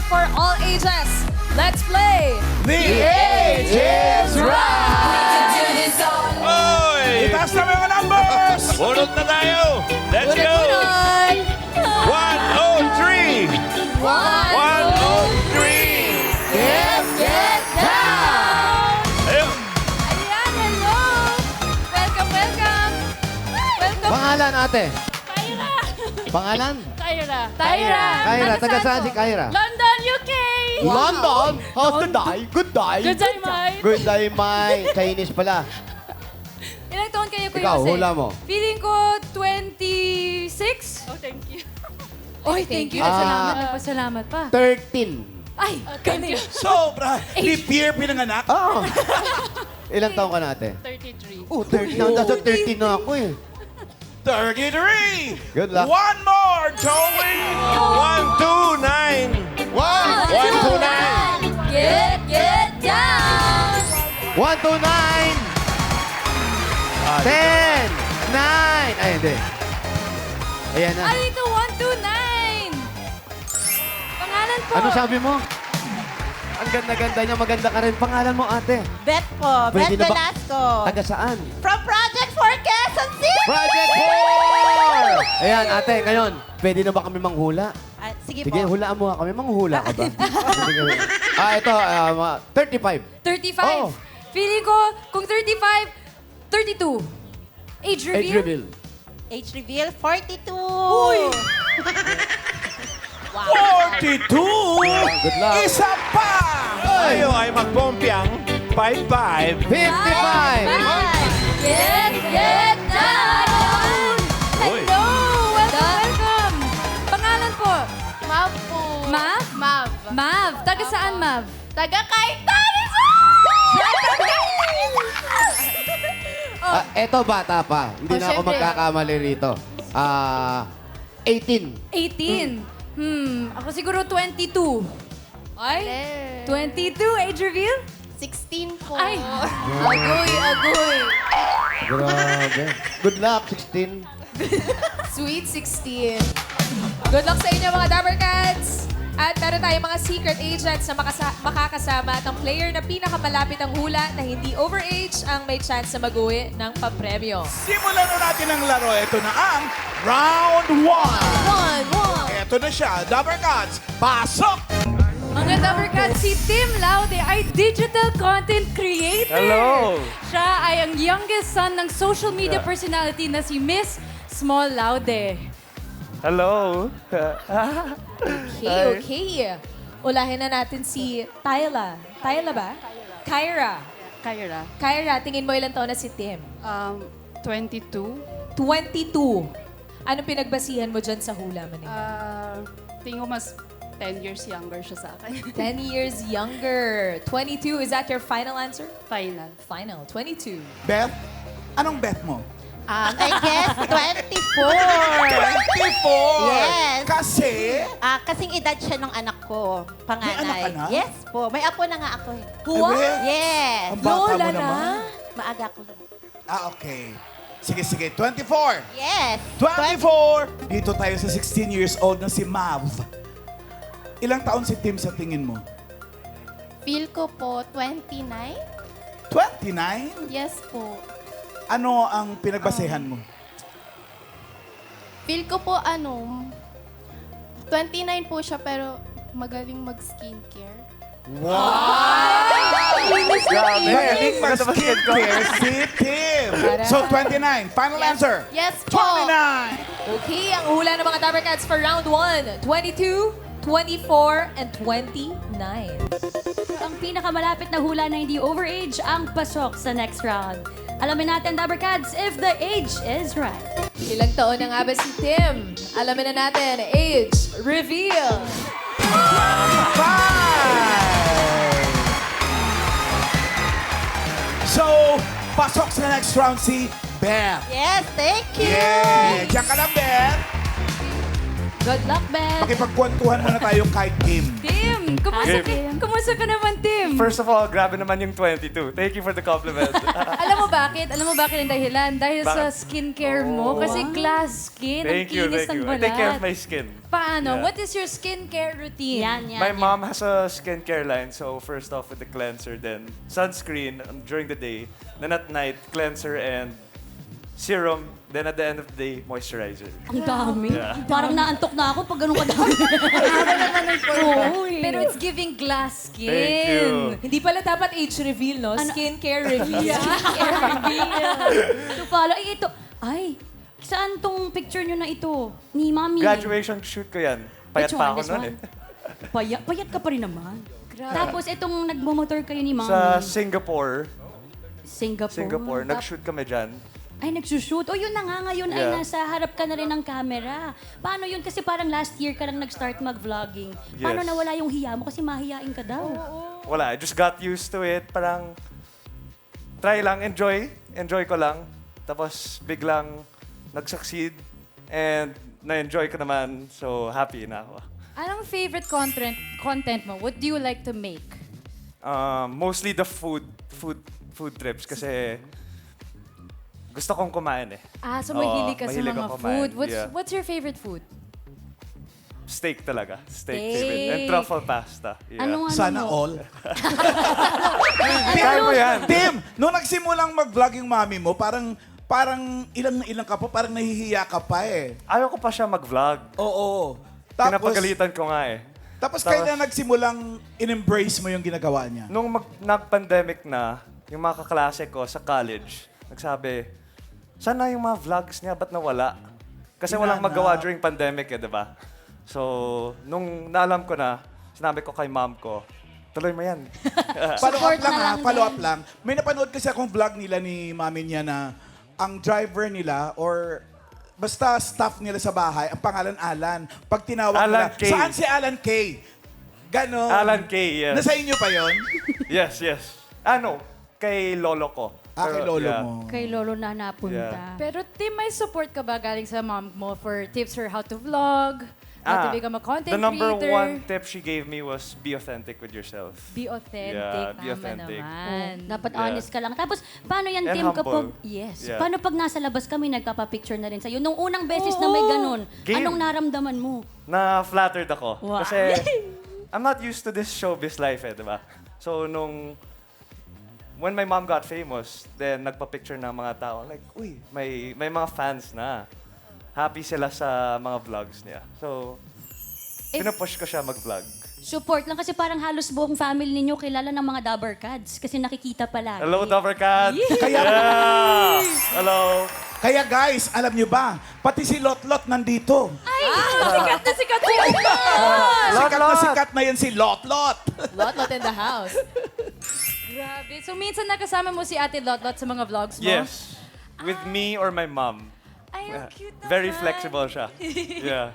for all ages. Let's play! The age is right! Oy! Itaas na mga numbers! Bunot na tayo! Let's go! Bunot-bunot! 103! 103! Get down! Ayun! Ayan, hello! Welcome, welcome! Welcome! Pangalan, ate? Pangalan? Kyra. Kyra. Taga saan si Kyra? London, UK. London? How's the day? Good day. Good day, mate. Good day, May. Chinese pala. Ilang taon kayo, Kuya Ikaw, Jose? hula mo. Feeling ko 26. Oh, thank you. Oy, thank you. Nagpasalamat, nagpasalamat pa. 13. Ay, galing. Sobra! Leap year pinanganak. Oh. Ilang taon ka na, ate? 33. Oh, 13 na. Nasa 13 na ako eh. 33! Good luck. One more, Joey! 129! 129! Get down! 1 to 9. 10. 9. Ay, hindi. Ayan na. Ano ito? 129! Pangalan po. Ano sabi mo? Ang ganda-ganda niya. Maganda ka rin. Pangalan mo, ate. Bet po. Bet Pwede na ba- Velasco. Taga saan? From Project 4 Quezon City. Project 4! Ayan, ate, ngayon, pwede na ba kami manghula? Ah, sige, Sige, po. hulaan mo nga kami. Manghula ka ba? Sige. Ito, 35. 35. Oh. Feeling ko, kung 35, 32. Age reveal? Age reveal. Age reveal, 42. Uy! 42! Good luck. Isa pa! Tayo ay magpompiang 55. 55. Get down! Uy. Hello! Welcome! Pangalan po? Mav po. Mav? Mav. Mav. Taga saan, Mav? Taga Kaitanis! Eto, bata pa. Hindi Oh, na ako syempre. magkakamali rito. 18. 18. Ako siguro 22. Ay? 22, age reveal? 16 po. Ay! Agoy! Grabe. Good luck, 16. Sweet 16. Good luck sa inyo mga Dabber Cats! At meron tayong mga secret agents na makakasama at ang player na pinakamalapit ang hula na hindi overage ang may chance na mag-uwi ng papremyo. Simulan na natin ang laro. Ito na ang Round 1. Ito na siya. Dabber Cats, pasok! Mga Dabber Cats, si Tim Laude ay digital content creator. Hello! Siya ay ang youngest son ng social media personality na si Miss Small Laude. Hello! Okay. Ulahin na natin si Tyla. Tyla ba? Kyra. Kyra. Tingin mo ilang taon na si Tim? 22. 22. Ano pinagbasihan mo dyan sa hula mo? Tingin ko mas 10 years younger siya sa akin. 10 years younger. 22, is that your final answer? Final. Final, 22. Beth, anong bet mo? I guess 24. 24! Yes. Kasi... Kasing edad siya ng anak ko, panganay. May anak ka na? Yes po. May apo na nga ako. eh. What? Yes. Ang bata mo Lola naman. na? Maaga ko. Okay. Sige. 24. Yes. 24! Dito tayo sa 16 years old na si Mav. Ilang taon si Tim sa tingin mo? Feel ko po 29. 29? Yes po. Ano ang pinagbasehan mo? Feel ko po 29 po siya pero magaling mag-skincare. Magaling mag-skincare si Tim. So, 29. Final answer. Yes po. 29. Okay, ang hula ng mga Dabber Cats for round 1. 22, 24, and 29. Ang pinakamalapit na hula na hindi overage ang pasok sa next round. Alamin natin, Dabber Cats, if the age is right. Ilang taon na nga ba si Tim? Alamin na natin, age reveal. 5. So, pasok sa next round si Beth. Yes, thank you. Yeah. Diyan ka lang, Beth. Good luck, Ben. Makipagkwentuhan muna tayo kay Tim. Tim, Kumusta ka naman, Tim? First of all, grabe naman yung 22. Thank you for the compliment. Alam mo bakit? Alam mo bakit ang dahilan? Dahil sa Bakit? skincare mo. Kasi glass skin. Thank ang you, kinis thank ng you. I balat. take care of my skin. Paano? Yeah. What is your skincare routine? Yan. My mom has a skincare line, so first off with the cleanser, then sunscreen during the day, then at night, cleanser and serum, then at the end of the day, moisturizer. Ang dami. Yeah. Parang naantok na ako pag ganun kadami. Oo, eh. Pero it's giving glass skin. Thank you. Hindi pala dapat age reveal, no? Skincare reveal. To follow. Ay, ito. Ay, saan tong picture nyo na ito? Ni Mami. Graduation shoot ko yan. Payat Which pa one? ako This noon one? eh. Payat ka pa rin naman. Tapos itong nagmumotor kayo ni Mami. Sa Singapore, Singapore. nag-shoot kami dyan. Ay, nagsushoot. O, yun na nga ngayon ay Yeah. nasa harap ka na rin ng camera. Paano yun? Kasi parang last year ka lang nag-start mag-vlogging. Paano Yes. nawala yung hiya mo? Kasi mahiyain ka daw. Wala, I just got used to it. Parang, try lang, enjoy. Enjoy ko lang. Tapos, biglang nag-succeed. And na-enjoy ko naman. So, happy na ako. Anong favorite content mo? What do you like to make? Mostly the food trips. Kasi, gusto kong kumain eh. So Oo, mahilig ka sa mahilig mga ako kumain, food. yeah. What's your favorite food? Steak talaga. Steak Steak. favorite. And truffle pasta. Yeah. Ano Sana mo? all. Kaya mo yan. Tim, nung nagsimulang mag-vlog yung mami mo, parang ilang ka pa, parang nahihiya ka pa eh. Ayaw ko pa siya mag-vlog. Oo. Tapos, Pinapagalitan ko nga eh. tapos kailan nagsimulang in-embrace mo yung ginagawa niya? Nung nag-pandemic na, yung mga kaklase ko sa college, nagsabi, sana yung mga vlogs niya, ba't nawala? Kasi walang Hinanap. magawa during pandemic eh, di ba? So, nung naalam ko na, sinabi ko kay mom ko, tuloy mo yan. Follow up lang na ha, lang follow din. up lang. May napanood kasi akong vlog nila ni mami niya na ang driver nila or basta staff nila sa bahay, ang pangalan Alan. Pag tinawag Alan nila, K. saan si Alan K? Ganon. Alan K, yes. Nasa inyo pa yon? Yes, yes. Ano? Kay lolo ko. Kay Pero, lolo yeah. mo. Kay Lolo na napunta. Yeah. Pero Tim, may support ka ba galing sa mom mo for tips for how to vlog? How to become a content the number creator? one tip she gave me was be authentic with yourself. Be authentic. Yeah, be Tama authentic. naman. Dapat Yeah. honest ka lang. Tapos, paano yan, And Tim, kapag... humble. Yes. Yeah. Paano pag nasa labas kami, nagpapapicture na rin sa'yo? Nung unang beses na may ganun, Game. anong naramdaman mo? Na-flattered ako. Wow. Kasi I'm not used to this showbiz life eh, di ba? So, when my mom got famous, then nagpa-picture ng mga tao, like, uy, may mga fans na. Happy sila sa mga vlogs niya. So, pinupush ko siya mag-vlog. Support lang kasi parang halos buong family ninyo kilala ng mga Dabber Cats kasi nakikita palagi. Hello, Dovercat! Kaya, Yeah! Hello! kaya guys, alam nyo ba, pati si Lotlot nandito. Sikat na sikat si Sikat na sikat na yan si Lotlot. Lot in the house. Grabe. So minsan nakasama mo si Ate Lotlot sa mga vlogs mo? Yes. With me or my mom. Ay, ang cute naman. Very flexible siya. Yeah.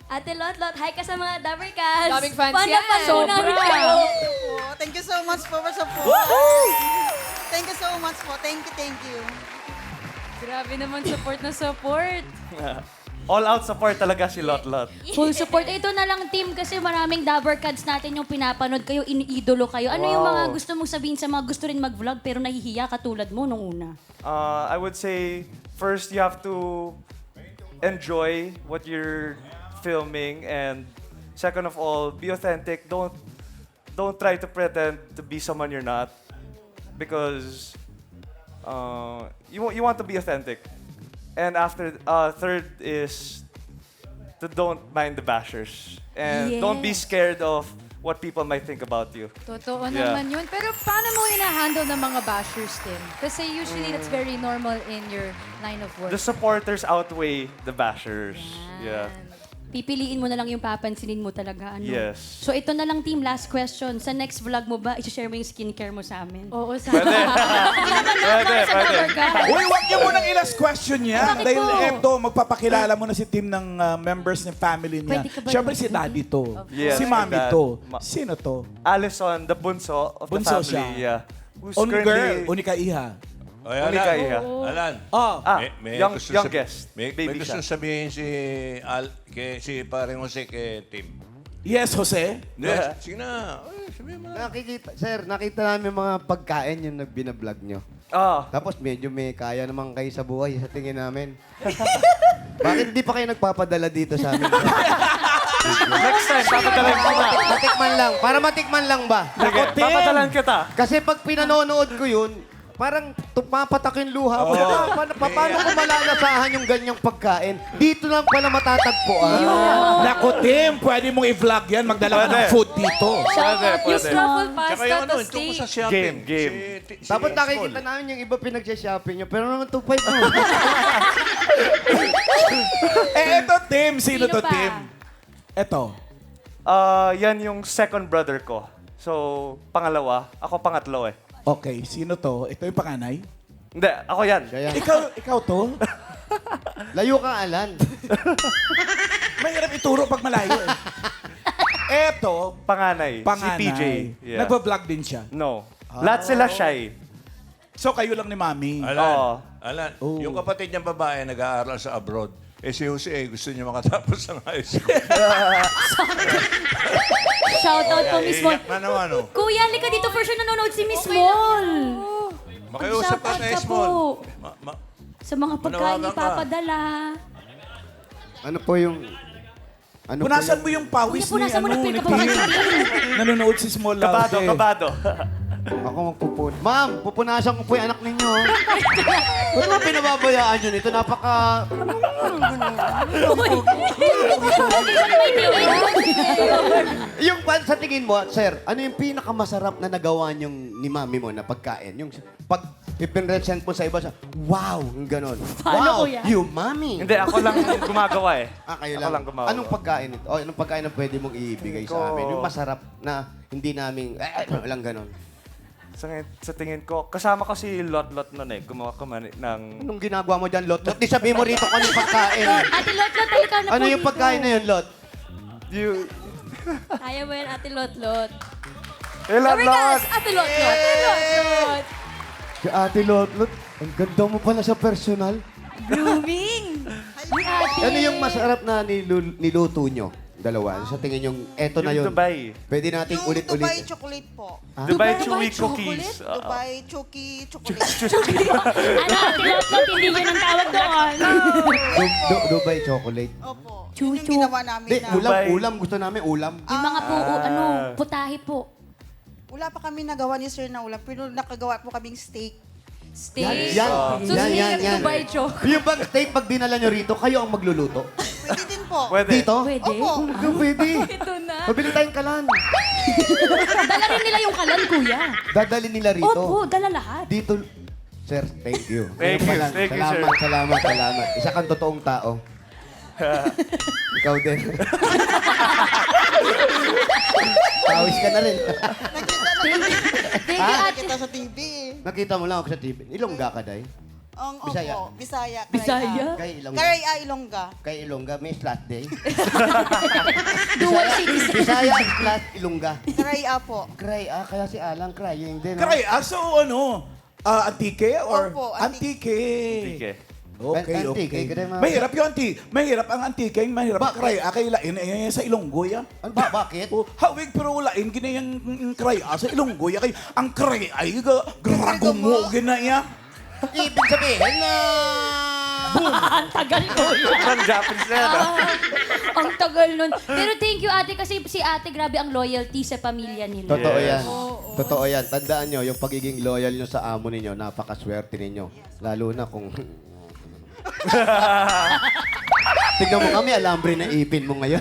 Ate Lotlot, hi ka sa mga Dabber Cats. Daming fans Paano yan. pag Sobra. unang kayo? Oh, thank you so much for the support. Thank you so much po. Thank you. Grabe naman, support na support. All out support talaga si Lotlot. Full support. Ito na lang, team, kasi maraming Dabber Cats natin yung pinapanood kayo, iniidolo kayo. Ano yung Wow. mga gusto mong sabihin sa mga gusto rin mag-vlog pero nahihiya katulad mo nung una? I would say, first you have to enjoy what you're filming, and second of all, be authentic. Don't try to pretend to be someone you're not, because you want to be authentic. And after third is to don't mind the bashers, and don't be Yes. scared of what people might think about you. Totoo Yeah. naman yun. Pero paano mo hina-handle ng mga bashers, Tim? Kasi usually that's very normal in your line of work. The supporters outweigh the bashers. Yeah. Pipiliin mo na lang yung papansinin mo talaga. Ano? Yes. So ito na lang, team, last question. Sa next vlog mo ba, i-share mo yung skincare mo sa amin? Oo, sa Pwede. Sa Dabber Cats. Uy, wag niyo munang i-last question niya. Bakit Dahil po? eto, magpapakilala mo na si Tim ng members ng family niya. Pwede ka ba Siyempre naman? si daddy to. Yes, si my mommy dad. to. Sino to? Allison, the bunso of Bunso the family. siya. Yeah. Who's On girl, currently... unika iha. Oy, Uli ka, Iha. Alan. Oh, Gusto youngest. May Baby gusto siya. sabihin si Paring Jose kay Tim. Yes, Jose? Hindi, sige na. Ay, sabihin mo na. Nakita namin mga pagkain yung binablog nyo. Oh, Tapos medyo may kaya naman kayo sa buhay sa tingin namin. Bakit hindi pa kayo nagpapadala dito sa amin? next time, papadalan kita. Matikman lang. Para matikman lang ba? Sige, papadalan kita. Kasi pag pinanonood ko yun, parang tumapatak yung luha ko. Paano ko malalasahan yung ganyang pagkain? Dito lang pala matatagpuan. Naku, Tim, pwede mong i-vlog yan. Magdala ka ng Pwede. food dito. Shout out yung pwede. truffle Tsaka pasta yung ano, to ito ko sa steak. shopping. Game. Dapat nakikita namin yung iba pinag-shopping nyo. Pero naman 2.5 mo. Ito, Tim. Sino Sino to, pa? Tim? Ito. Yan yung second brother ko. So, pangalawa. Ako pangatlo eh. Okay, sino to? Ito yung panganay? Hindi, ako yan. Kaya, Ikaw to? layo ka, Alan. Mahirap ituro pag malayo eh. Eto, Panganay. panganay. Si PJ. Yeah. Nagpa-vlog din siya. No. Lahat sila shy. So, kayo lang ni Mami. Oo. Alan, Oh. yung kapatid niyang babae nag-aaral sa abroad. Eh si Jose, gusto niya makatapos ng high school. Shoutout po, Miss Mol. Iiyak na naman, oh. Kuya, halika dito for sure nanonood si Miss Mol. Makiusap ka Shoutout sa ka Esmol. po. Sa mga pagkain Manawagan ka. ipapadala. Ano po yung... Ano Punasan po mo yung pawis Kuya, punasan mo na po yung ni kapatid Tim. ni Nanonood si Small Kabado, Loud. kabado. Ako magpupun. Ma'am, pupunasan ko po yung anak ninyo. Ba't mo pinababayaan yun? Ito napaka... Yung pan sa tingin mo, sir, ano yung pinakamasarap na nagawa niyong ni mami mo na pagkain? Yung pag ipinresent mo sa iba, wow, yung ganon. Paano, Wow, kuya? you mami. Hindi, ako lang gumagawa eh. Kayo Ako lang gumawa. Anong pagkain ito? Anong pagkain na pwede mong ibigay sa amin? Yung masarap na hindi namin, walang ganon. Sa tingin ko, kasama ko si Lot nun eh. Gumawa ko man ng... Anong ginagawa mo dyan, Lot? Lot, di sabihin mo rito kung anong pagkain. Ate Lotlot, halika na po Ano yung dito. pagkain na yun, Lot? Kaya mo yan, Ate Lotlot. Lot! Regards, Ate Lotlot. Ate Lotlot. Si Ate Lot, Lot, ang ganda mo pala sa personal. Blooming. Ano yung masarap na niluto nyo? Dalawa. Sa tingin yung, eto na Yung yun. Dubai. Pwede nating Yung Dubai ulit-ulit. chocolate po. Dubai Dubai Chewy chocolate? Cookies. Dubai chocolate. Ano, Ate Lotlot, hindi yun ang tawag doon. Dubai chocolate. Opo. Yun Chuchu. yung ginawa namin Di, na. ulam, Dubai. ulam. Gusto namin ulam. Yung mga po, putahe po. Wala pa kami nagawa ni Sir na ulam, pero nakagawa po kaming steak. Steak. Yan, So, yan, yan, steak yan. Dubai choco. Yung bang steak, pag dinala nyo rito, kayo ang magluluto. Pwede din po. Pwede. Dito? Pwede. Opo. Pwede. Ito na. Mabili tayong kalan. Dala rin nila yung kalan, kuya. Dadalhin nila rito. Opo, dala lahat. Dito, sir, thank you. Thank Ayun you, pala. thank you, salamat, sir. salamat. Isa kang totoong tao. Ikaw din. Pawis ka na rin. Thank you, Ate. Nakita sa TV. Nakita mo lang ako sa TV. Ilongga ka, Day. Ang Bisaya. opo, Bisaya. Bisaya? Kay Ilongga. Karaya Ilongga. Kay Ilongga, may slot day. Dual citizen. Bisaya, slot, Ilongga. Karaya po. Cry, kaya si Alang crying din. Kaya, so ano? Antike or? Opo, Antike. Sige. Okay, Antike, okay. ganun mga- Mahirap yung antike. Mahirap ang antike. Mahirap ang kraya. Kailain sa Ilonggoy. Ano ba, bakit? Oh, hawig pero lain ginayang kraya sa Ilonggoy. Kay ang kraya ay gragumo ginaya. Ibig sabihin na... Ang tagal, kuya. Ang Japanese na yan, ah. Ang tagal nun. Pero thank you, ate, kasi si ate, grabe ang loyalty sa pamilya nila. Totoo Yes. yan. Totoo yan. Tandaan nyo, yung pagiging loyal nyo sa amo ninyo, napakaswerte ninyo. Lalo na kung... Tignan mo kami, alambre na ipin mo ngayon.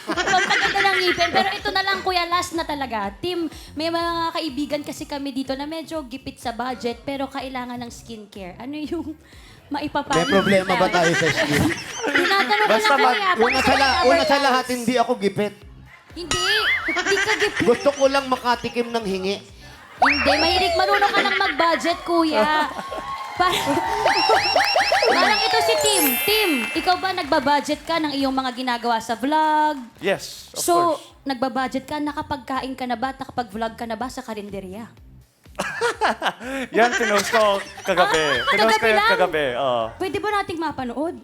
Pampaganda ng ngipin. Pero ito na lang, kuya, last na talaga. Tim, may mga kaibigan kasi kami dito na medyo gipit sa budget, pero kailangan ng skincare. Ano yung maipapayo? May problema ba tayo sa skin? Tinatanong ko Basta lang kuya. Una sa lahat, hindi ako gipit. Hindi ka gipit. Gusto ko lang makatikim ng hingi. Hindi, mahilig marunong ka lang mag-budget, kuya. Parang ito si Tim. Tim, ikaw ba nagbabudget ka ng iyong mga ginagawa sa vlog? Yes, of So, course. nagbabudget ka, nakapagkain ka na ba at nakapag-vlog ka na ba sa karinderya? Yan, pinost ko kagabi. Pinost ko kagabi yan lang? kagabi. Oo. Pwede ba nating mapanood?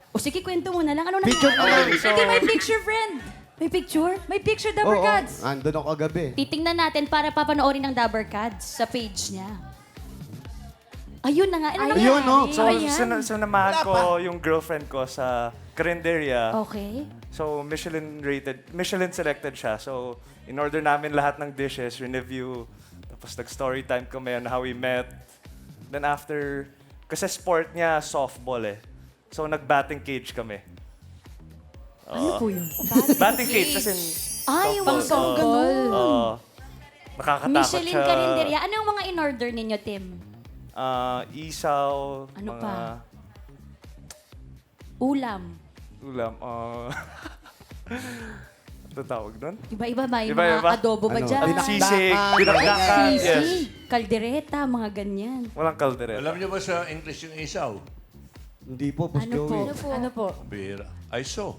O sige, kwento mo na lang. Ano na Picture nangyari? naman. So, Pwede may picture, friend. May picture? May picture, Dabber Cats. Andun ako kagabi. Titingnan natin para papanoorin ng Dabber Cats sa page niya. Ayun na nga. Ano Ayun, no? So, Ayan. sinamahan ko yung girlfriend ko sa karinderya. Okay. So, Michelin selected siya. So, in order namin lahat ng dishes, review. Tapos nag-story time kami on how we met. Then after, kasi sport niya, softball eh. So, nag-batting cage kami. Ano po yun? Batting cage, as in, Ay, yung softball. softball. Oo. Nakakatakot Michelin siya. Carinderia. Ano yung mga in-order ninyo, Tim? Isaw, Ano mga pa? Ulam. ulam. Ano tawag doon? Iba-iba ba? Yung Iba-iba. mga adobo ba Ano? dyan? Sisig, Dinakdakan. dinakdakan. Yes. Sisig, kaldereta, mga ganyan. Walang kaldereta. Alam niyo ba sa English yung isaw? Hindi po, Boss Ano po? Joey. Ano po? Bihira. I saw.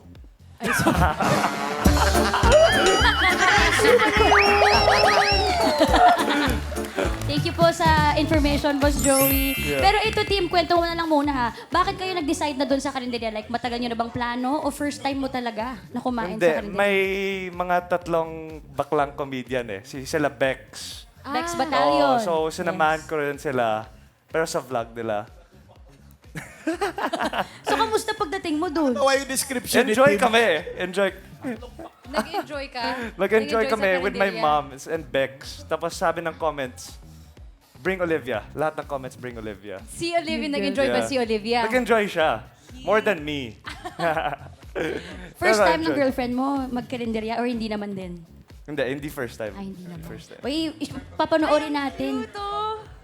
Thank you po sa information, Boss Joey. Yeah. Pero ito, Tim, kwento mo na lang muna ha. Bakit kayo nag-decide na doon sa karinderya? Like, matagal nyo na bang plano o first time mo talaga na kumain Hindi, sa karinderya? may mga tatlong baklang comedian eh. Sila Bex. Bex Battalion. So, sinamahan Yes. ko rin sila. Pero sa vlog nila. So, kamusta pagdating mo doon? Ano yung description Enjoy ni Tim? kami eh. Enjoy. Nag-enjoy ka? Nag-enjoy kami sa with my karinderya? mom and Bex. Tapos sabi ng comments, bring Olivia. Lahat ng comments, bring Olivia. Si Olivia, nag-enjoy ba Yeah. si Olivia? Nag-enjoy siya. More than me. First Pero time ng enjoy. girlfriend mo magkarinderya or hindi naman din? Hindi first time. Ay, hindi naman. First time. Uy, papanoorin natin. Ito.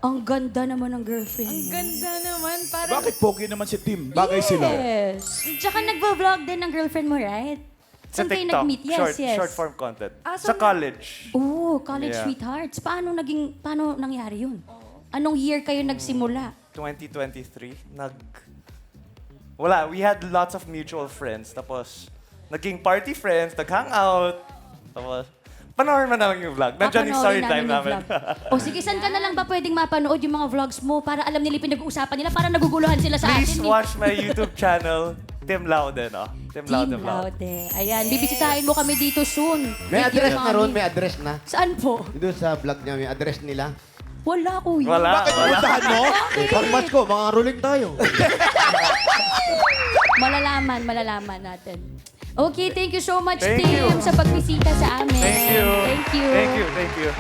Ang ganda naman ng girlfriend Ang mo. ganda naman. Parang Bakit pogi naman si Tim? Bagay sila. Yes. Tsaka nagva-vlog din ng girlfriend mo, right? Sa Saan kayo TikTok. nag-meet? Yes, yes. Short form content. so Sa college. Oh, college Yeah. sweethearts. Paano nangyari yun? Anong year kayo nagsimula? 2023, wala, we had lots of mutual friends. Tapos, naging party friends, nag-hangout. Tapos, panoorin mo na lang yung vlog. Nandiyan yung story Papanoorin time namin. yung vlog. O sige, saan ka na lang ba pwedeng mapanood yung mga vlogs mo para alam nila yung pinag-uusapan nila para naguguluhan sila sa Please atin? watch my YouTube channel, Tim Lauden. Oh. Tim Team Lauden Vlog. Laude. Ayan, bibisitahin mo kami dito soon. May Thank you, address na Mami. ron, may address na. Saan po? Doon sa vlog niya, may address nila. Wala, kuya. Wala. Bakit puntahan mo? Pag-match ko, mga ruling tayo. Malalaman natin. Okay, thank you so much, Thank Tim, you. sa pagbisita sa amin. Thank you. Thank you. Thank you. Thank you.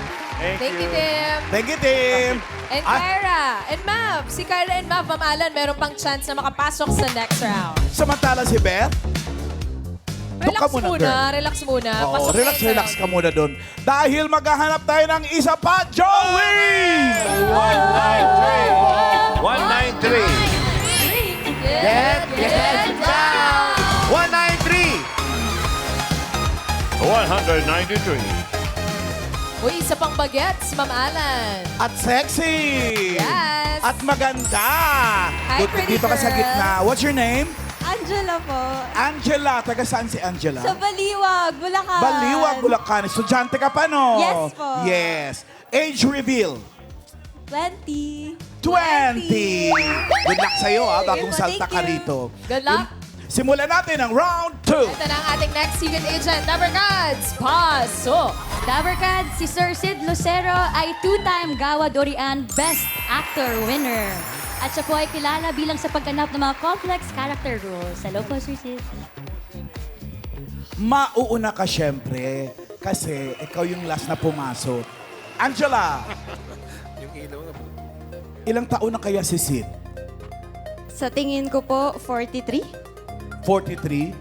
Thank you, Tim. Thank you, Tim. And Kyra and Mav. Si Kyra and Mav, Ma'am Alan, meron pang chance na makapasok sa next round. Samantala si Beth, doon Relax ka muna, muna, girl. relax muna. Oo, Pasok relax, tayo sa relax round. ka muna doon. Dahil maghahanap tayo ng isa pa, Joey! 193. Get down! 193! 193. Uy, isa pang bagets, Ma'am Alan. At sexy! Yes. At maganda! Hi, pretty Dito ka sa girl. gitna. What's your name? Angela po. Angela. Taga saan si Angela? Sa Baliwag, Bulacan. Baliwag, Bulacan. Estudyante ka pa, no? Yes po. Yes. Age reveal. 20. 20. Good luck sa'yo, ha, bagong Thank salta ka you. rito. Good luck. Simulan natin ang round 2. Ito na ang ating next secret agent, Dabber Gods. Pasok! Dabber Cats, si Sir Sid Lucero ay two-time Gawa Dorian Best Actor winner. At siya po ay kilala bilang sa pagganap ng mga complex character roles. Hello po, Sir Sid. Mauuna ka syempre kasi ikaw yung last na pumasok. Angela! Ilang taon na kaya si Sid? Sa tingin ko po, 43. 43?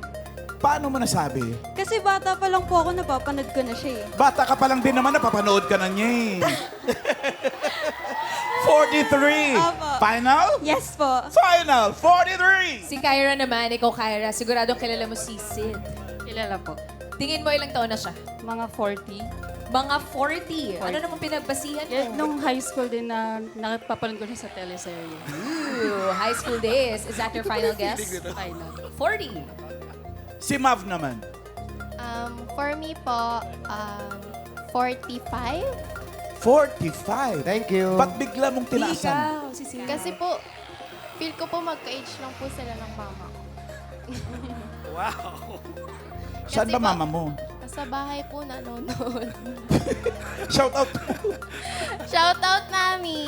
Paano mo nasabi? Kasi bata pa lang po ako, napapanood ko na siya eh. Bata ka pa lang din naman, napapanood ka na niya eh. 43! Opo. Final? Yes po. Final! 43! Si Kyra naman, ikaw Kyra, siguradong kilala mo si Sid. Kilala po. Tingin mo ilang taon na siya? Mga 40. Mga 40. Ano namang pinagbasihan mo? Yeah, nung high school din na nakapapanood ko siya sa teleserye. Ooh, high school days. Is that your final guess? Final. 40. Si Mav naman. For me po, 45. 45? Thank you. Ba't bigla mong tinaasan? Ikaw, si Sid. Kasi po, feel ko po magka-age lang po sila ng mama ko. Saan Kasi ba mama mo? Nasa bahay po nanonood. Shout out. Shout out, Mami!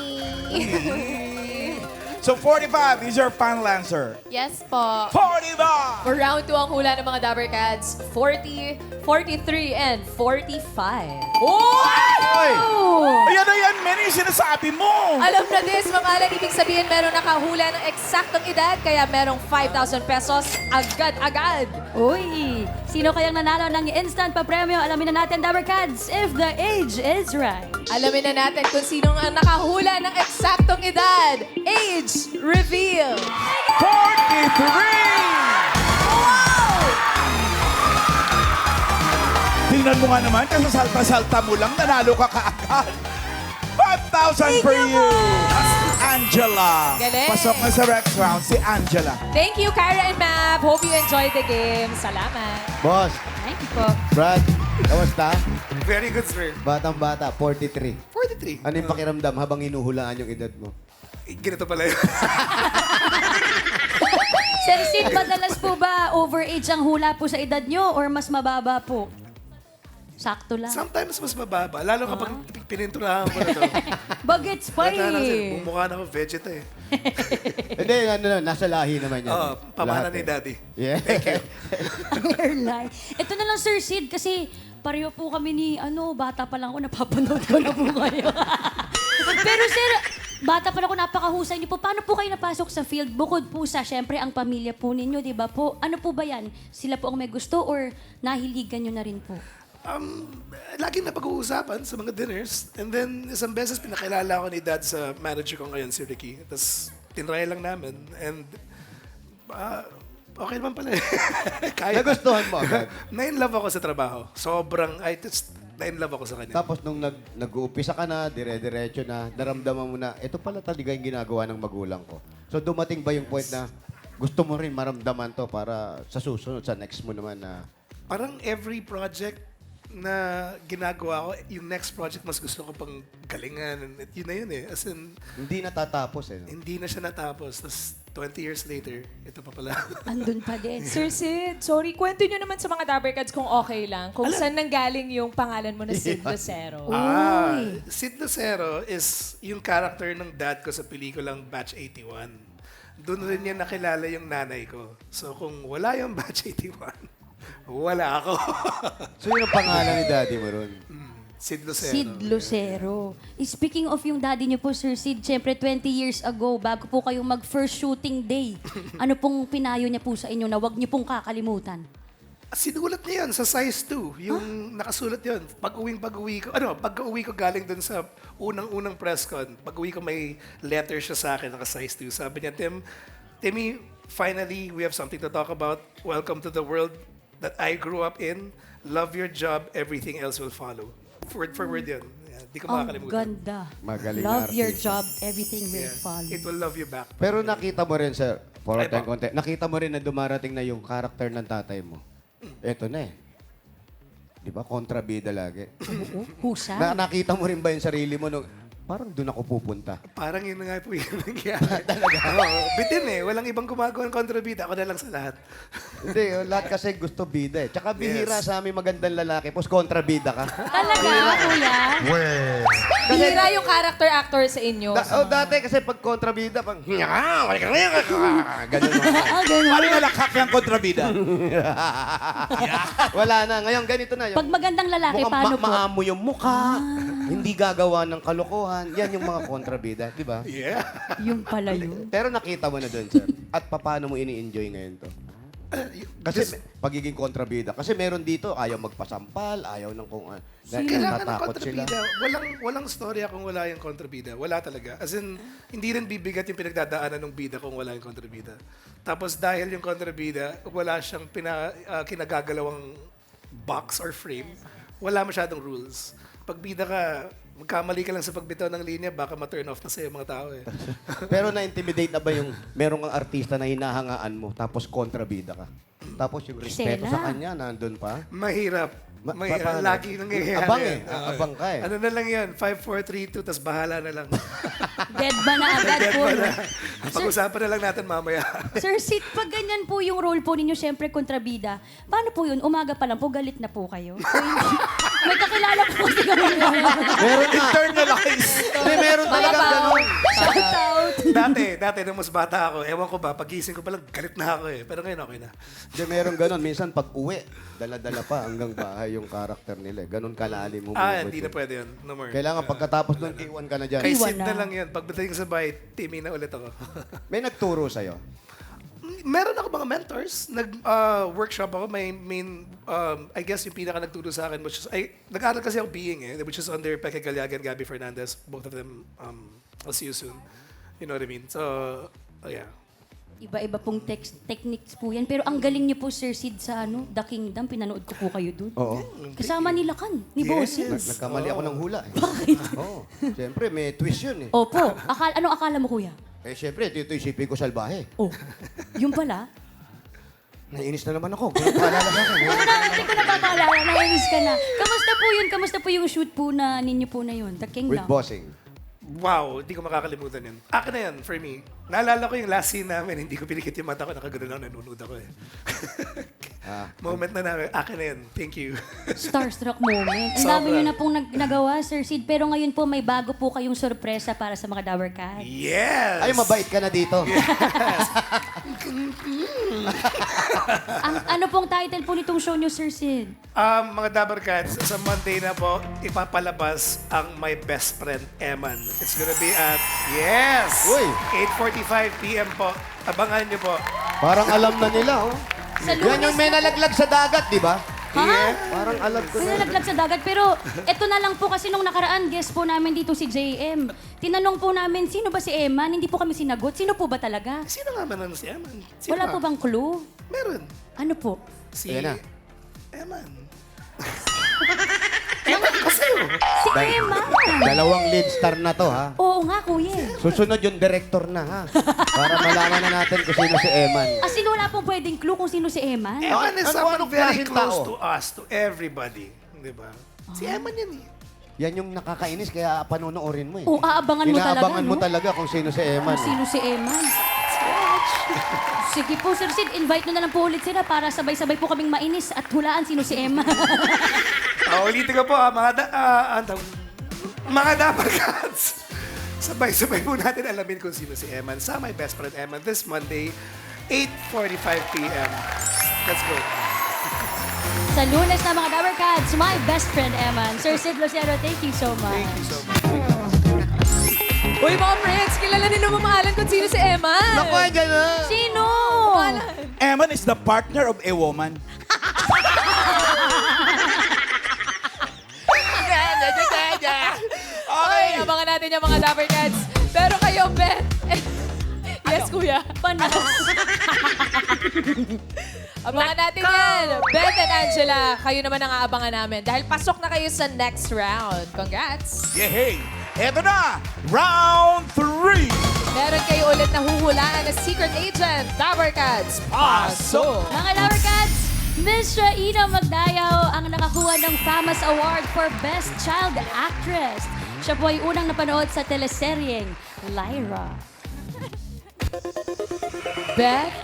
So 45 is your final answer. Yes po. 45! For round 2 ang hula ng mga Dabber Cats, 40, 43, and 45. Wow! Ayan na yan, men, yung sinasabi mo. Alam na this, mga Alan, ibig sabihin meron nakahula ng eksaktong edad, kaya merong 5,000 pesos agad-agad. Uy, sino kayang nanalo ng instant pa-premyo? Alamin na natin, Dabber Cats, if the age is right. Alamin na natin kung sino ang nakahula ng eksaktong edad. Age reveal. 43! Tingnan mo nga naman, kasasalta-salta mo lang, nanalo ka kaagad. 5,000 for you! Angela. Galing. Pasok na sa next round si Angela. Thank you, Kara and Mab. Hope you enjoyed the game. Salamat. Boss, Thank you po. Brad, kamusta? Very good, sir. Batang-bata, 43. 43. Ano yung pakiramdam habang hinuhulaan yung edad mo? Ganito pala yun. Sir Sid, madalas po ba overage ang hula po sa edad nyo or mas mababa po? Sakto lang. Sometimes mas mababa. Lalo kapag pininturahan ko na to. Bagets pa Halata na kasi, eh. bumukha na ako vegeta eh. Hindi, nasa lahi naman yan. Oo, pamana Lahat ni eh. Daddy. Yeah. Airline. Ito na lang, Sir Sid, kasi pareho po kami ni, bata pa lang ako, napapanood ko na po kayo. Pero sir, bata pa lang ako, napakahusay niyo po. Paano po kayo napasok sa field? Bukod po sa, syempre, ang pamilya po ninyo, di ba po? Ano po ba yan? Sila po ang may gusto or nahiligan niyo na rin po? Laging napag-uusapan sa mga dinners. And then, isang beses pinakilala ako ni Dad sa manager ko ngayon, si Ricky. Tapos, tinry lang namin. And, okay naman pala. Kaya. Nagustuhan mo agad? Na-in-love ako sa trabaho. Sobrang, na-in-love ako sa kanya. Tapos nung nag-uumpisa ka na, dire-diretso na, naramdaman mo na, ito pala talaga yung ginagawa ng magulang ko. So dumating ba yung point na gusto mo rin maramdaman to para sa susunod, sa next mo naman na... Parang every project na ginagawa ko, yung next project mas gusto ko pang galingan. Yun na yun eh. As in, Hindi natatapos eh. No? hindi na siya natapos. Tapos 20 years later, ito pa pala. Andun pa din. Sir Sid, sorry, kwento nyo naman sa mga Dabber Cats kung okay lang. Kung saan nanggaling yung pangalan mo na Sid Lucero. Sid Lucero is yung character ng dad ko sa pelikulang Batch 81. Doon rin niya nakilala yung nanay ko. So kung wala yung Batch 81, wala ako. So yun ang pangalan ni daddy mo ron. Sid Lucero. Sid Lucero. Speaking of yung daddy niyo po, Sir Sid, syempre 20 years ago, bago po kayong mag-first shooting day, ano pong pinayo niya po sa inyo na wag niyo pong kakalimutan? Sinulat niya yun sa size 2. Yung nakasulat yun. Pag-uwi ko galing dun sa unang press con, pag-uwi ko may letter siya sa akin, naka-size 2. Sabi niya, Timmy, finally, we have something to talk about. Welcome to the world that I grew up in. Love your job, everything else will follow. Word for word yun. Di ko Ang makakalimutan. ganda. Magaling Love na your artista. job, everything will follow. It will love you back. Pero nakita mo rin, sir, for Ay, time po. content, nakita mo rin na dumarating na yung character ng tatay mo. Eto na eh. Di ba? Kontrabida lagi. Oo, husay. Nakita mo rin ba yung sarili mo nung, parang doon ako pupunta. Parang yun na nga po yung nangyari. Talaga? Oo, bitin eh. Walang ibang gumagawa ng kontrabida. Ako na lang sa lahat. Hindi, lahat kasi gusto bida eh. Tsaka bihira sa aming magandang lalaki, pos kontrabida ka. Talaga, kuya? Bihira yung character actor sa inyo. Dati kasi pag kontrabida, pang, ganun mo. Ah, ganun. Paano nalakak yung kontrabida? Wala na. Ngayon, ganito na. Pag magandang lalaki, mukhang paano po? maamo yung mukha, hindi gagawa ng kalokohan. Yan yung mga kontrabida, di ba? Yeah. Yung pala yun. Pero nakita mo na doon, sir. At paano mo ini-enjoy ngayon to? Kasi pagiging kontrabida. Kasi meron dito, ayaw magpasampal, ayaw ng kung... Kailangan ng natakot sila. kontrabida. Walang storya kung wala yung kontrabida. Wala talaga. As in, hindi rin bibigat yung pinagdadaanan ng bida kung wala yung kontrabida. Tapos dahil yung kontrabida, wala siyang kinagagalawang box or frame, wala masyadong rules. Pag bida ka, magkamali ka lang sa pagbitaw ng linya, baka ma-turn off na sa'yo mga tao eh. Pero na-intimidate na ba yung merong kang artista na hinahangaan mo, tapos kontrabida ka? Tapos yung respeto Sela. sa kanya, nandun pa? Mahirap. May lagi nangyayari. Abang yan. Abang ka eh. Ano na lang yan? 5, 4, 3, 2, tas bahala na lang. Dead ba na agad po? No? Pag-usapan na lang natin mamaya. Sir Sid, pag ganyan po yung role po ninyo, syempre kontrabida, paano po yun? Umaga pa lang po, galit na po kayo? O hindi? May kakilala po kasi kami. Meron nga. Internalize. Meron talaga ganun. Shout out! dati, nung mas bata ako, ewan ko ba, pagising ko palang galit na ako eh. Pero ngayon okay na. Hindi, meron ganun. Minsan pag uwi, dala-dala pa hanggang bahay yung karakter nila. Ganun kalalim mo. Hindi na pwede yun. No more. Kailangan pagkatapos nun, iwan ka na dyan. Kay Iwan Sid na. na lang yun. Pagdating sa bahay, teaming na ulit ako. May nagturo sa'yo. Meron ako mga mentors. Nag-workshop ako. May main, I guess yung pinaka nagturo sa akin, which is, nag-aaral kasi ako being which is under Peke Galiaga and Gabby Fernandez. Both of them, I'll see you soon. You know what I mean? So, yeah. Iba-iba pong techniques po yan. Pero ang galing niyo po, Sir Sid, sa The Kingdom. Pinanood ko po kayo dun. Oo. Kasama ni Lakan, ni Bossing. Nagkamali ako ng hula. Bakit? Oo. Siyempre, may twist yun eh. Opo. Anong akala mo, kuya? Eh, siyempre, dito isipin ko salbahe. Oh, yung pala? Naiinis na naman ako. Kung paalala sa akin. Hindi ko napapaalala. Nainis ka na. Kamusta po yun? Kamusta po yung shoot po na ninyo po na yun? The With Kingdom. bossing. Wow, hindi ko makakalimutan yun. Akin na yan, for me. Naalala ko yung last scene namin, hindi ko pinikit yung mata ko, nakagano lang, nanonood ako eh. Moment na namin, akin na yan. Thank you. Starstruck moment. Ang Sobra. dami nyo na pong nagawa, Sir Sid. Pero ngayon po, may bago po kayong sorpresa para sa mga Dower Cats. Yes! Ay, mabait ka na dito. Ano pong title po nitong show nyo, Sir Sid? Mga Dabber Cats, sa Monday na po, ipapalabas ang My Best Friend, Eman. It's gonna be at, yes! Uy! 8:45 p.m. po. Abangan niyo po. Parang alam na nila, oh. Sa Yan yung may nalaglag sa dagat, di ba? Ha? Parang alam ko na. Nalaglag sa dagat. Pero eto na lang po kasi nung nakaraan, guest po namin dito si JM. Tinanong po namin, sino ba si Eman? Hindi po kami sinagot. Sino po ba talaga? Sino nga man si Eman? Sino Wala nga? po bang clue? Meron. Ano po? Si Ayan na. Eman. Si Eman! Dalawang lead star na to, ha? Oo nga, kuya. Susunod yung director na, ha? Para malaman na natin kung sino si Eman. As in, wala pong pwedeng clue kung sino si Eman. Eman is Ano- someone anong very klaseng close tao? to us, to everybody. Di ba? Si Eman yan eh. Yan yung nakakainis, kaya panonoorin mo eh. Oo, aabangan mo talaga, Inaabangan mo no? talaga kung sino si Eman. Kung sino si Eman. Sige po, Sir Sid, invite nyo na lang po ulit sila para sabay-sabay po kaming mainis at hulaan sino si Eman. Ulitin ko po, mga Dapper Cats. Sabay-sabay po natin alamin kung sino si Eman sa My Best Friend Eman this Monday, 8:45 p.m. Let's go. Sa Lunes na mga Dower Cats, my best friend Eman. Sir Sid Luciano, thank you so much. Thank you so much. Uy, mga friends, kilala niyo naman maalan kung sino si Emma. Naku, andyan na! Sino? Eman is the partner of a woman. Okay, abangan natin yung mga Dapper Cats. Pero kayo, Beth. Yes, kuya. Panas. Abangan natin yan. Beth and Angela, kayo naman ang aabangan namin. Dahil pasok na kayo sa next round. Congrats. Yehey! Eto na! Round 3! Meron kayo ulit na huhulaan na secret agent. Dapper Cats, pasok! Mga Dower Cats, Miss Shaina Magdayaw ang nakakuha ng FAMAS Award for Best Child Actress. Siya po ay unang napanood sa teleseryeng Lyra. Beth.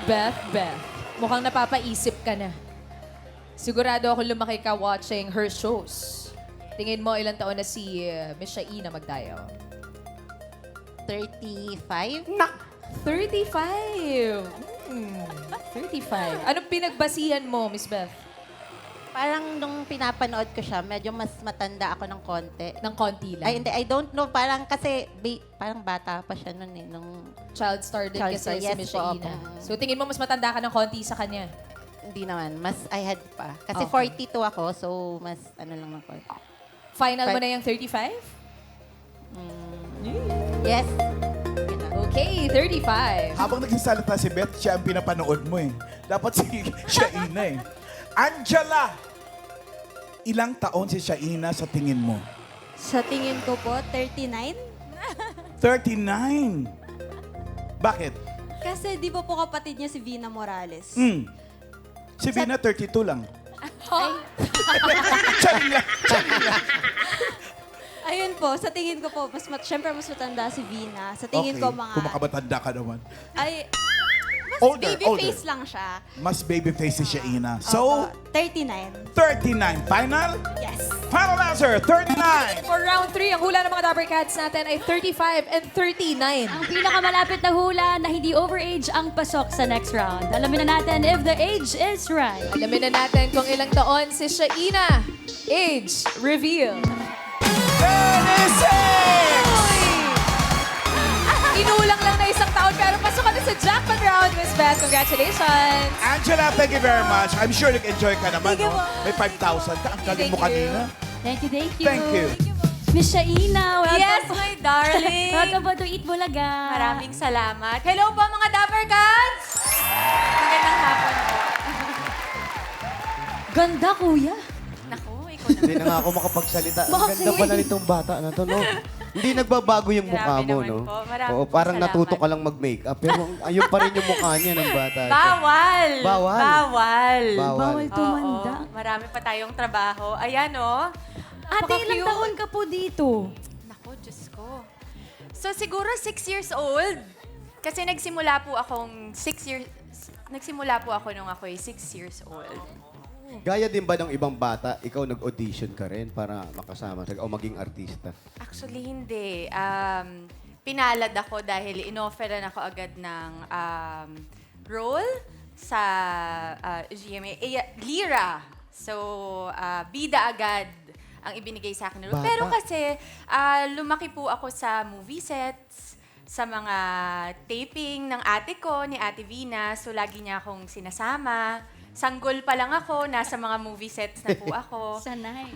Mukhang napapaisip ka na. Sigurado ako lumaki ka watching her shows. Tingin mo ilang taon na si Miss Shaina Magdayaw? 35? 35. 35. Anong pinagbasihan mo, Miss Beth? Parang nung pinapanood ko siya, medyo mas matanda ako ng konti. Ng konti lang. Ay, hindi. I don't know. Parang kasi, parang bata pa siya nun eh. Nung, Child star din Child kasi star, si yes Miss po, Shaina. opo. So tingin mo mas matanda ka ng konti sa kanya? hindi naman. Mas I had pa. Kasi Okay. 42 ako, so mas ano lang ng konti. Final mo Five. na yung 35? Yes. Okay, 35. Habang nagsasalita si Beth, siya ang pinapanood mo eh. Dapat si Shaina eh. Angela! Ilang taon si Shaina sa tingin mo? Sa tingin ko po, 39. 39. Bakit? Kasi di ba po kapatid niya si Vina Morales? Si Vina, 32 lang. Ayun po, sa tingin ko po, syempre mas matanda si Vina. Sa tingin ko mga... Kung makabatanda ka naman. Ay, mas Older, baby older. face lang siya. Mas baby face si Shaina. So, Opo, 39. 39. Final? Yes. Final answer, 39. For round 3, ang hula ng mga Dapper Cats natin ay 35 and 39. Ang pinakamalapit na hula na hindi overage ang pasok sa next round. Alamin na natin if the age is right. Alamin na natin kung ilang taon si Shaina. Age reveal. 36! Inulang lang na isang taon pero pasok ka na sa jackpot round, Miss Beth. Congratulations! Angela, thank you very much. I'm sure nag-enjoy ka naman, no? May 5,000 ka. Ang galing mo Thank you. kanina. Thank you, thank you. Thank you. Miss Shaina, welcome Yes, po. my darling. Welcome po to Eat Bulaga. Maraming salamat. Hello po mga Dapper Cats! Magandang hapon po. Ganda, kuya. Naku, ikaw Hindi naman. na nga ako makapagsalita. Ang Bakit? ganda pala nitong bata na to, no? Hindi nagbabago yung mukha Grabe mo, naman no? po. Maraming Oo, parang salamat. natuto ka lang mag-makeup. Pero ayun pa rin yung mukha niya ng bata. Bawal! Bawal. Bawal! Bawal. Bawal tumanda. Oo, marami pa tayong trabaho. Ayan, oh. Ate, ilang taon ka po dito? Naku, Diyos ko. So, siguro 6 years old. Kasi nagsimula po ako nung ako'y 6 years old. Gaya din ba ng ibang bata, ikaw nag-audition ka rin para makasama o maging artista? Actually, hindi. Pinalad ako dahil inofferan ako agad ng role sa GMA. Lira. So, bida agad ang ibinigay sa akin. Bata. Pero kasi, lumaki po ako sa movie sets, sa mga taping ng ate ko, ni Ate Vina. So, lagi niya akong sinasama. Sanggol pa lang ako, nasa mga movie sets na po ako. Sanay.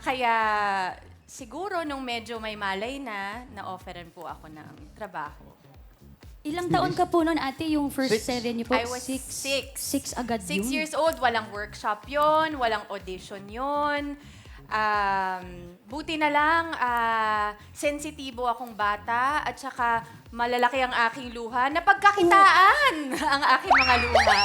Kaya siguro nung medyo may malay na-offeran po ako ng trabaho. Ilang taon ka po noon, ate, yung first 6. serye niyo po? I was 6. 6 agad 6 yun. years old, walang workshop yon, walang audition yon. Buti na lang, sensitibo akong bata at saka malalaki ang aking luha. Napagkakitaan ang aking mga luha.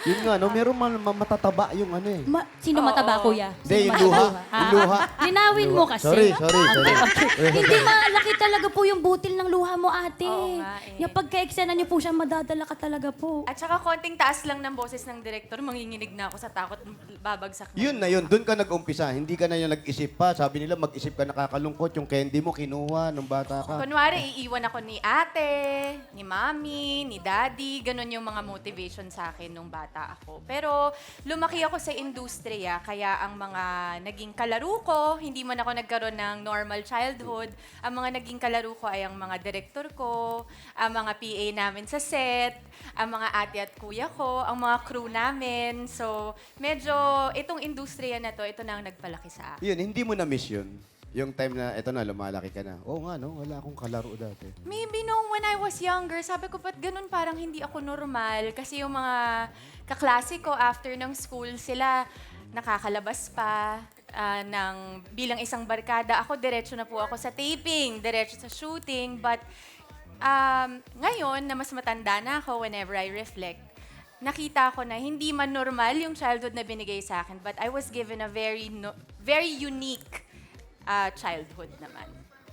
Yun nga, no? Meron matataba yung ano eh. Sino mataba, kuya? Hindi, Sino yung luha. mataba? Yung luha. Linawin mo kasi. Sorry. Hindi, malaki talaga po yung butil ng luha mo, ate. Oo nga eh. Yung pagka-eksena niyo po siya, madadala ka talaga po. At saka konting taas lang ng boses ng direktor, manginginig na ako sa takot babagsak na. Yun na yun, doon ka nag-umpisa. Hindi ka na yung nag-isip pa. Sabi nila, mag-isip ka nakakalungkot. Yung candy mo, kinuha nung bata ka. Kunwari, iiwan ako ni ate, ni mami, ni daddy. Ganon yung mga motivation sa akin nung bata ako. Pero lumaki ako sa industriya, kaya ang mga naging kalaro ko, hindi man ako nagkaroon ng normal childhood. Ang mga naging kalaro ko ay ang mga direktor ko, ang mga PA namin sa set, ang mga ate at kuya ko, ang mga crew namin. So, medyo itong industriya na to, ito na ang nagpalaki sa akin. Yun, hindi mo na-miss yun. Yung time na, eto na, lumalaki ka na. Oo nga, no? Wala akong kalaro dati. Maybe nung when I was younger, sabi ko, ba't ganun parang hindi ako normal? Kasi yung mga kaklase ko after ng school, sila nakakalabas pa bilang isang barkada. Ako, diretso na po ako sa taping, diretso sa shooting. But ngayon, na mas matanda na ako, whenever I reflect, nakita ko na hindi man normal yung childhood na binigay sa akin, but I was given a very unique childhood naman.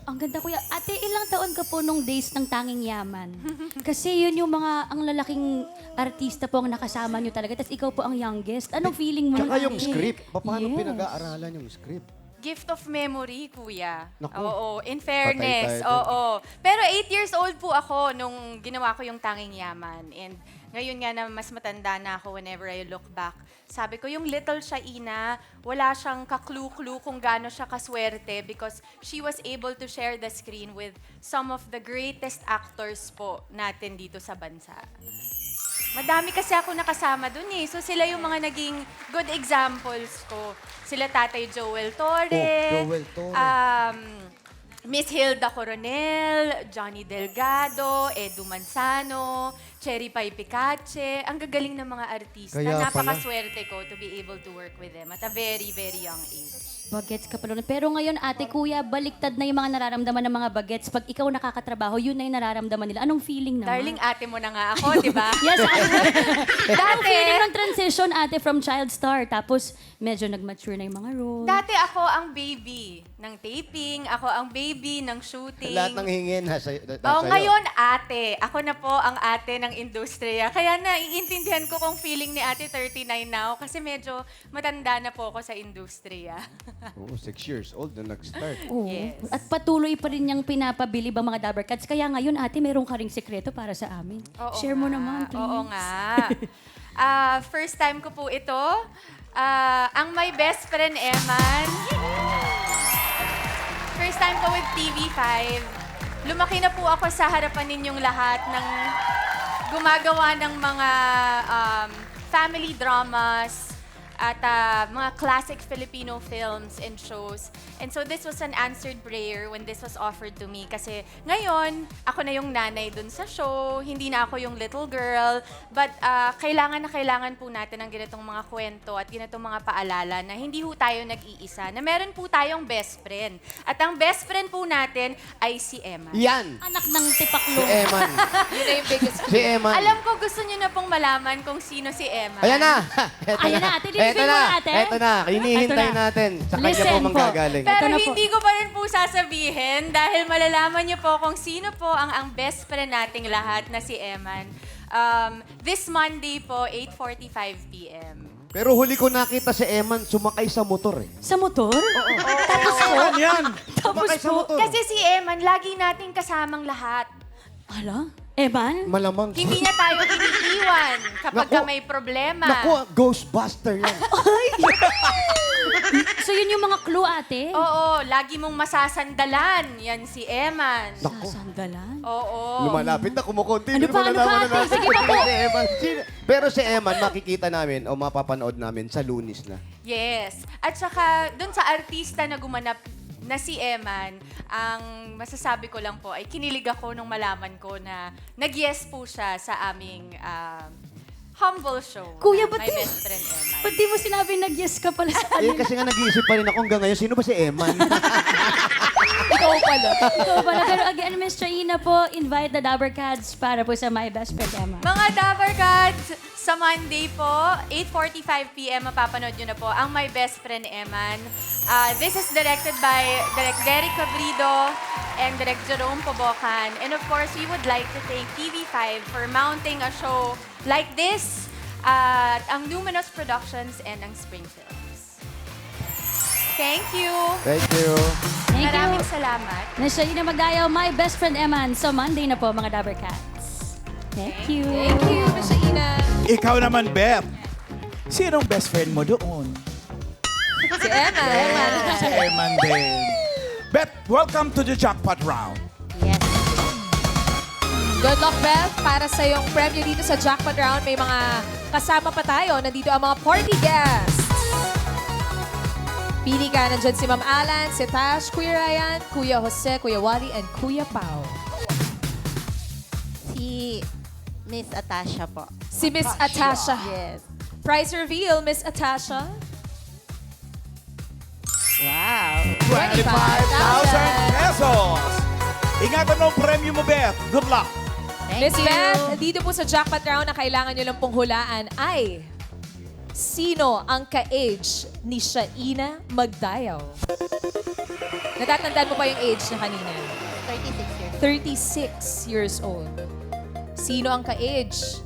Ang ganda, kuya. Ate, ilang taon ka po nung days ng Tanging Yaman? Kasi yun yung ang lalaking artista po ang nakasama nyo talaga. Tapos ikaw po ang youngest. Anong feeling mo? Tsaka nun, yung ate? script. Paano Yes. pinag-aaralan yung script? Gift of memory, kuya. Naku. Oo, in fairness. Patay tayo dun. Oo. Pero 8 years old po ako nung ginawa ko yung Tanging Yaman. And ngayon nga na mas matanda na ako whenever I look back, sabi ko, yung little Shaina, wala siyang ka-clue-clue kung gaano siya kaswerte because she was able to share the screen with some of the greatest actors po natin dito sa bansa. Madami kasi ako nakasama dun eh. So sila yung mga naging good examples ko. Sila Tatay Joel Torre, Joel Torre. Miss Hilda Coronel, Johnny Delgado, Edu Manzano, Cherry Pie Picache. Ang gagaling ng mga artista. Kaya pala. Napakaswerte ko to be able to work with them at a very, very young age. Bagets ka pala. Pero ngayon, ate, kuya, baliktad na yung mga nararamdaman ng mga bagets. Pag ikaw nakakatrabaho, yun na yung nararamdaman nila. Anong feeling naman? Darling, ate mo na nga ako, di ba? Yes, ate. Anong Dati, feeling ng transition, ate, from child star? Tapos, medyo nag-mature na yung mga roles. dati ako ang baby ng taping, ako ang baby ng shooting. Lahat ng hingin nasa Oh, ngayon, ate. Ako na po ang ate ng industriya. Kaya naiintindihan ko kung feeling ni ate 39 now kasi medyo matanda na po ako sa industriya. Oo, 6 years old na nag-start. Oo. Yes. At patuloy pa rin niyang pinapabili ang mga Dabber Cats. Kaya ngayon, ate, meron ka ring sekreto para sa amin. Oo Share mo nga, naman, please. Oo nga. First time ko po ito. Ang my best friend, Eman. First time ko with TV5. Lumaki na po ako sa harapan ninyong lahat ng gumagawa ng mga family dramas at mga classic Filipino films and shows. And so this was an answered prayer when this was offered to me. Kasi ngayon, ako na yung nanay dun sa show, hindi na ako yung little girl. But kailangan na kailangan po natin ng ganitong mga kwento at ganitong mga paalala na hindi ho tayo nag-iisa. Na meron po tayong best friend. At ang best friend po natin ay si Emma. Yan! Anak ng tipaklo. Si Eman. Yun na yung biggest Si Eman. Alam ko gusto niyo na pong malaman kung sino si Emma. Ayan na! Ayan na, ate. Reveal mo na, ate. Eto na. Hinihintay Eto na. natin. Sa kanya Listen po po. manggagaling. Pero Ito na po. hindi ko pa rin po sasabihin dahil malalaman niyo po kung sino po ang best friend nating lahat na si Eman. This Monday po, 8:45 p.m. Pero huli ko nakita si Eman sumakay sa motor eh. Sa motor? Tapos yan. Tapos Sumakay sa po. motor. Kasi si Eman, lagi nating kasamang lahat. Ala? Eman? Malamang. Hindi niya tayo iniiwan kapag Naku. may problema. Naku, Ghostbuster yan. So yun yung mga clue, ate? Oo, lagi mong masasandalan. Yan si Eman. Sasandalan? Oo. Lumalapit na, kumukonti. Ano pa, ano pa, ate? Sige pa po. Si Eman. Pero si Eman, makikita namin o mapapanood namin sa Lunis na. Yes. At saka, dun sa artista na gumanap na si Eman, ang masasabi ko lang po ay kinilig ako nung malaman ko na nag-yes po siya sa aming humble show. Kuya, na ba't My di- best friend Eman. Ba't di mo sinabi nag-yes ka pala sa Eh, kanila? kasi nga nag-iisip pa rin ako hanggang ngayon, sino ba si Eman? Ikaw pala. Ikaw pala. Pero again, Miss Chaina po, invite the Dabber Cats para po sa My Best Friend Emma. Mga Dabber Cats, sa Monday po, 8:45 p.m. mapapanood nyo na po ang My Best Friend Eman. This is directed by Direct Derek Cabrido and Direct Jerome Pobocan. And of course, we would like to thank TV5 for mounting a show like this at ang Numinous Productions and ang Spring Films. Thank you. Thank you. Thank Maraming you. salamat. Miss Chaina Magdayo, My Best Friend Eman. So Monday na po, mga Dabber Cats. Thank you. Thank you, Miss Shaina. Ikaw naman, Beth. Sinong best friend mo doon? Si Emma. Si Eman din. Beth, welcome to the jackpot round. Yes. Good luck, Beth. Para sa iyong premyo dito sa Jackpot Round, may mga kasama pa tayo. Nandito ang mga party guests. Pili ka. Nandyan si Ma'am Alan, si Tash, Kuya Ryan, Kuya Jose, Kuya Wally, and Kuya Pao. Si Miss Atasha po. Si Miss Atasha. Yes. Prize reveal, Miss Atasha. Wow. 25,000 pesos. Ingatan mo ang premyo mo, Beth. Good luck. Miss Beth, dito po sa Jackpot Round na kailangan nyo lang pong hulaan ay sino ang ka-age ni Shaina Magdayaw? Natatandaan mo pa yung age na kanina? 36 years old. Sino ang ka-age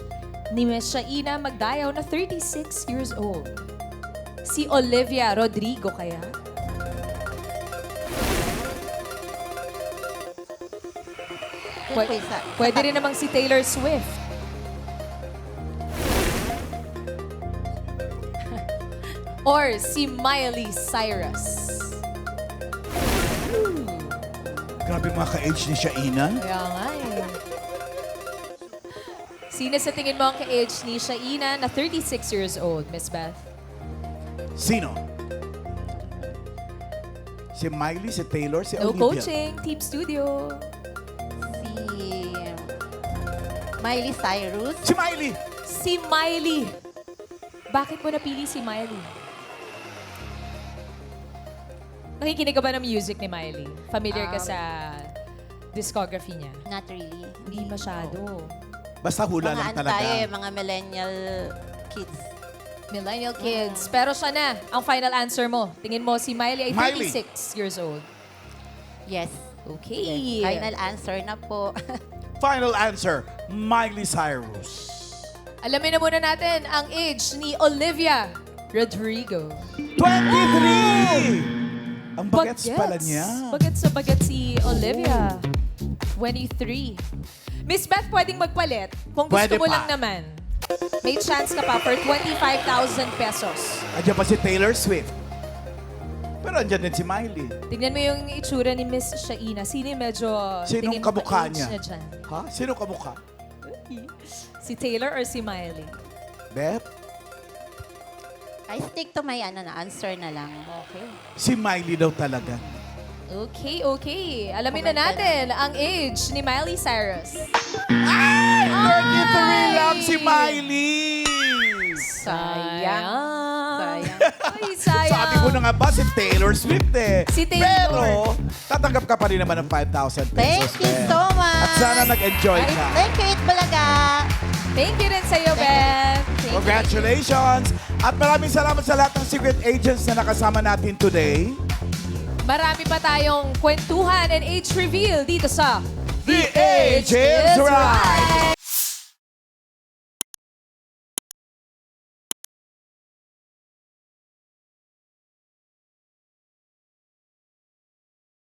ni Miss Shaina Magdayaw na 36 years old? Si Olivia Rodrigo kaya? Pwede rin namang si Taylor Swift. Or si Miley Cyrus. Grabe mga ka-age ni Shaina. Kaya nga eh. Sino sa tingin mo ang ka-age ni Shaina na 36 years old, Miss Beth? Sino? Si Miley, si Taylor, si No Olivia. coaching, Team Studio. Si Miley Cyrus. Si Miley. Si Miley. Bakit mo napili si Miley? Nakikinig ka ba ng music ni Miley? Familiar ka sa discography niya? Not really. Hindi masyado. Basta hula Mga lang ano talaga. tayo mga millennial kids. Millennial kids. Pero siya na, ang final answer mo. Tingin mo si Miley ay Miley. 36 years old. Yes. Okay. Final answer na po. Final answer, Miley Cyrus. Alamin na muna natin ang age ni Olivia Rodrigo. 23! Ang bagets pala niya. Bagets sa bagets si Olivia. 23. Miss Beth, pwedeng magpalit. Kung gusto Pwede mo pa. lang naman. May chance ka pa for 25,000 pesos. Andiyan pa si Taylor Swift. Pero andyan din si Miley. Tignan mo yung itsura ni Miss Shaina. Sino yung medyo Sinong tingin mo kamukha age niya? na dyan? Ha? Sino kamukha? Si Taylor or si Miley? Beth? I stick to my answer na lang. Okay. Si Miley daw talaga. Okay, okay. Alamin na natin ang age ni Miley Cyrus. 33 lang si Miley! Sayang. Sayang. Ay, sayang. Sabi ko na nga ba, si Taylor Swift eh. Si Taylor. Pero, tatanggap ka pa rin naman ng 5,000 pesos. Thank you Beth. so much. At sana nag-enjoy ka. Thank you, Itbulaga. Thank you rin sa'yo, Beth. Thank you. Congratulations! At maraming salamat sa lahat ng secret agents na nakasama natin today. Marami pa tayong kwentuhan and age reveal dito sa The Age is Right!